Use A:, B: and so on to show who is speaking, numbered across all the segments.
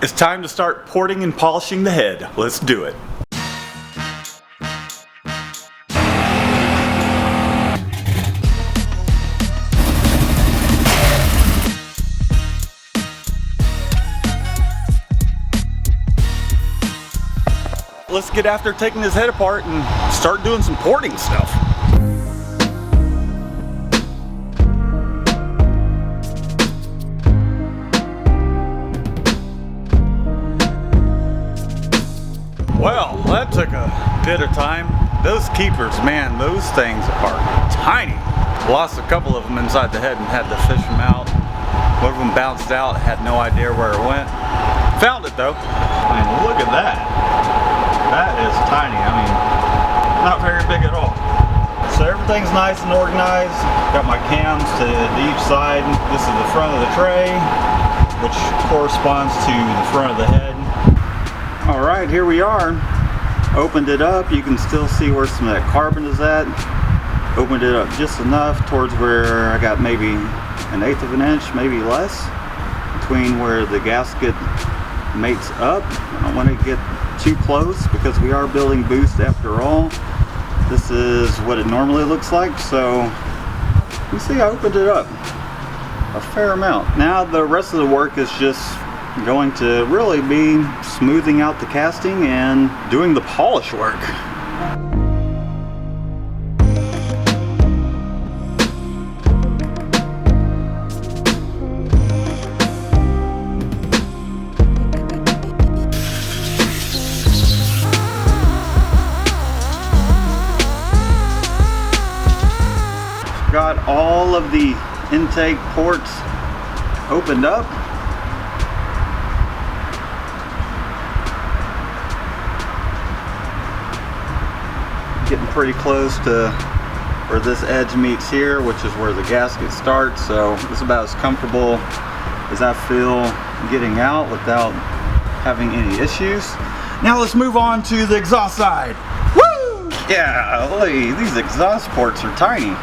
A: It's time to start porting and polishing the head. Let's do it. Let's get after taking this head apart and start doing some porting stuff. Well, that took a bit of time. Those keepers, man, those things are tiny. Lost a couple of them inside the head and had to fish them out. One of them bounced out, had no idea where it went. Found it though. I mean, look at that. That is tiny. I mean, not very big at all. So everything's nice and organized. Got my cams to each side. This is the front of the tray, which corresponds to the front of the head. All right, here we are. Opened it up. You can still see where some of that carbon is at. Opened it up just enough towards where I got maybe 1/8 of an inch, maybe less, between where the gasket mates up. I don't want to get too close because we are building boost after all. This is what it normally looks like, so you see I opened it up a fair amount. Now the rest of the work is just going to really be smoothing out the casting and doing the polish work. Got all of the intake ports opened up. Getting pretty close to where this edge meets here, which is where the gasket starts, so it's about as comfortable as I feel getting out without having any issues. Now let's move on to the exhaust side. Woo! Yeah, look, these exhaust ports are tiny.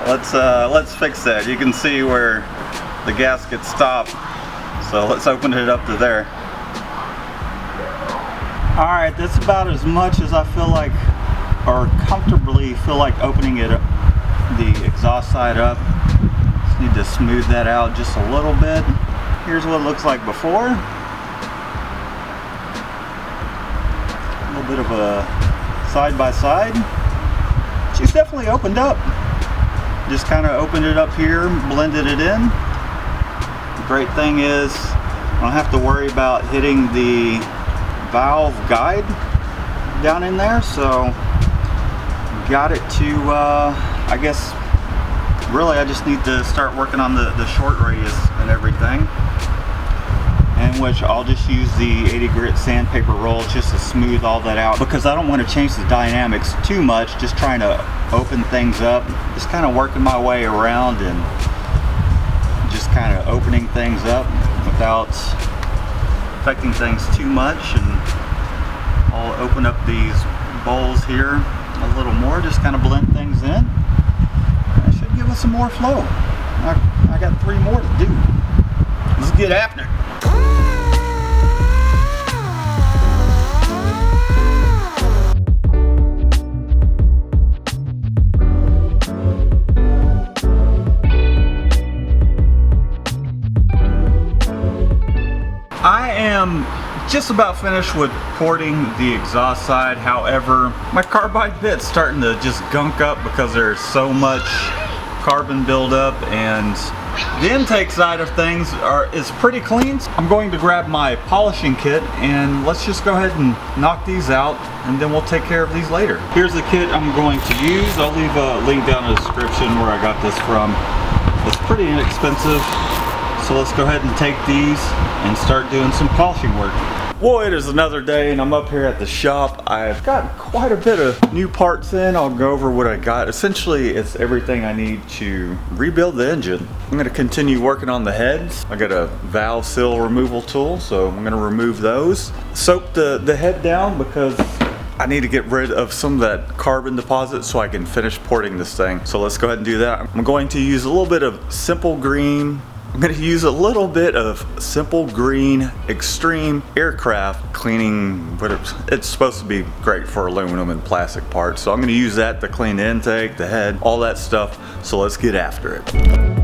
A: Let's fix that. You can see where the gasket stopped, so let's open it up to there. All right, that's about as much as I feel like, or comfortably feel like opening it up, the exhaust side up. Just need to smooth that out just a little bit. Here's what it looks like before. A little bit of a side by side. She's definitely opened up. Just kind of opened it up here, blended it in. The great thing is I don't have to worry about hitting the valve guide down in there, so got it to I guess really I just need to start working on the short radius and everything, in which I'll just use the 80 grit sandpaper roll just to smooth all that out, because I don't want to change the dynamics too much, just trying to open things up, just kind of working my way around and just kind of opening things up without affecting things too much. And I'll open up these bowls here a little more, just kind of blend things in. That should give us some more flow. I got 3 more to do. Let's get after it. I am just about finished with porting the exhaust side. However, my carbide bit's starting to just gunk up because there's so much carbon buildup, and the intake side of things is pretty clean. I'm going to grab my polishing kit and let's just go ahead and knock these out, and then we'll take care of these later. Here's the kit I'm going to use. I'll leave a link down in the description where I got this from. It's pretty inexpensive. So let's go ahead and take these and start doing some polishing work. Well, it is another day and I'm up here at the shop. I've got quite a bit of new parts in. I'll go over what I got. Essentially, it's everything I need to rebuild the engine. I'm going to continue working on the heads. I got a valve seal removal tool, so I'm going to remove those. Soak the head down because I need to get rid of some of that carbon deposit so I can finish porting this thing. So let's go ahead and do that. I'm going to use a little bit of simple green I'm going to use a little bit of Simple Green Extreme Aircraft cleaning. It's supposed to be great for aluminum and plastic parts, so I'm going to use that to clean the intake, the head, all that stuff. So let's get after it.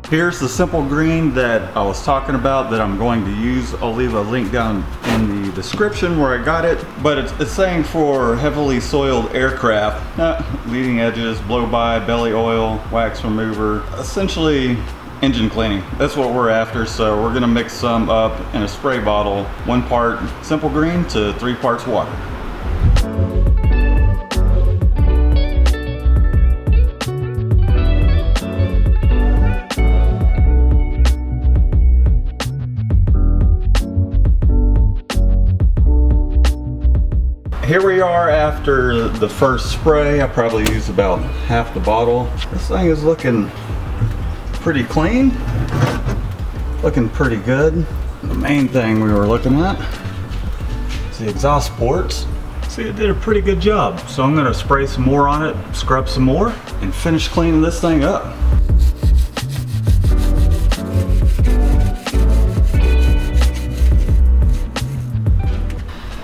A: Here's the Simple Green that I was talking about that I'm going to use. I'll leave a link down in the description where I got it, but it's saying for heavily soiled aircraft, leading edges, blow by, belly oil, wax remover, essentially engine cleaning. That's what we're after, so we're gonna mix some up in a spray bottle, 1 part Simple Green to 3 parts water. Here we are after the first spray. I probably used about half the bottle. This thing is looking pretty clean, looking pretty good. The main thing we were looking at is the exhaust ports. See, it did a pretty good job. So I'm gonna spray some more on it, scrub some more, and finish cleaning this thing up.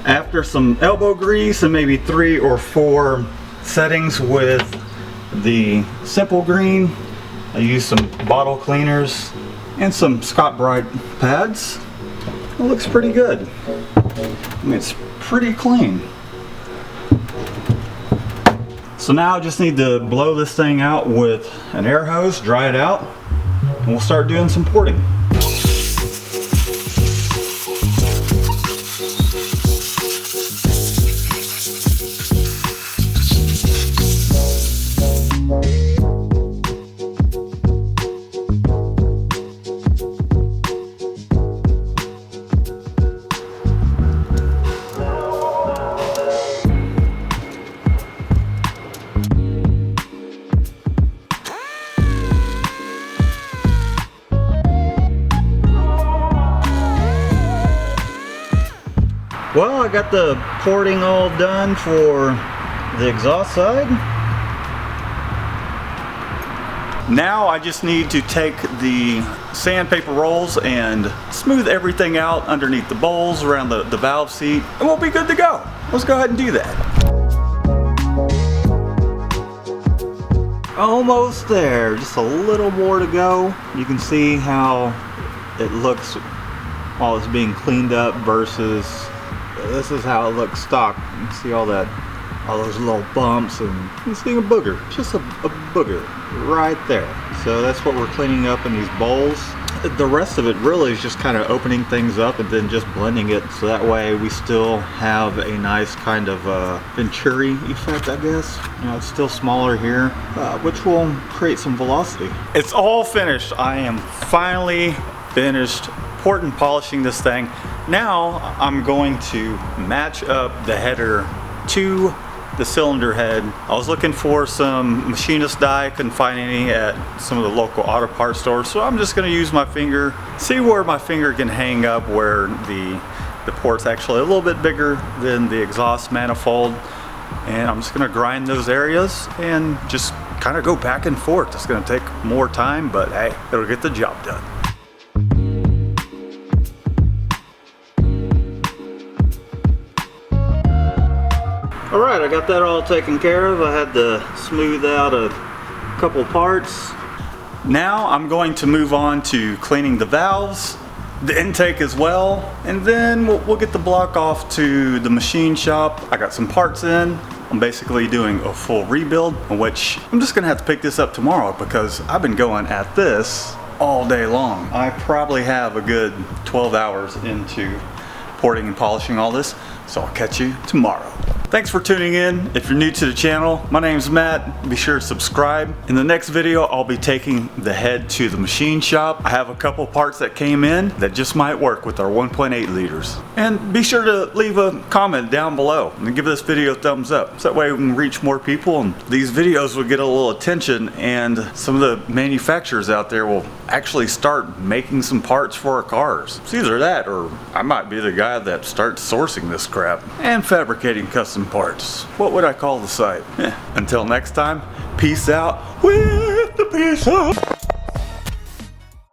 A: After some elbow grease and maybe 3 or 4 settings with the Simple Green, I used some bottle cleaners and some Scott-Brite pads. It looks pretty good. I mean, it's pretty clean. So now I just need to blow this thing out with an air hose, dry it out, and we'll start doing some porting. Well, I got the porting all done for the exhaust side. Now I just need to take the sandpaper rolls and smooth everything out underneath the bowls, around the valve seat, and we'll be good to go. Let's go ahead and do that. Almost there, just a little more to go. You can see how it looks while it's being cleaned up versus this is how it looks stock. You can see all those little bumps, and you can see a booger, just a booger right there. So that's what we're cleaning up in these bowls. The rest of it really is just kind of opening things up and then just blending it, so that way we still have a nice kind of Venturi effect, I guess. You know, it's still smaller here, which will create some velocity. It's all finished. I am finally finished port and polishing this thing. Now I'm going to match up the header to the cylinder head. I was looking for some machinist dye, couldn't find any at some of the local auto parts stores, so I'm just going to use my finger, see where my finger can hang up where the port's actually a little bit bigger than the exhaust manifold, and I'm just going to grind those areas and just kind of go back and forth. It's going to take more time, but hey, it'll get the job done. Alright, I got that all taken care of. I had to smooth out a couple parts. Now I'm going to move on to cleaning the valves, the intake as well, and then we'll get the block off to the machine shop. I got some parts in. I'm basically doing a full rebuild, which I'm just gonna have to pick this up tomorrow because I've been going at this all day long. I probably have a good 12 hours into porting and polishing all this, so I'll catch you tomorrow. Thanks for tuning in. If you're new to the channel, my name's Matt. Be sure to subscribe. In the next video, I'll be taking the head to the machine shop. I have a couple parts that came in that just might work with our 1.8 liters. And be sure to leave a comment down below and give this video a thumbs up. So that way we can reach more people and these videos will get a little attention, and some of the manufacturers out there will actually start making some parts for our cars. It's either that or I might be the guy that starts sourcing this crap and fabricating custom parts. What would I call the site? Until next time, peace out with the peace out.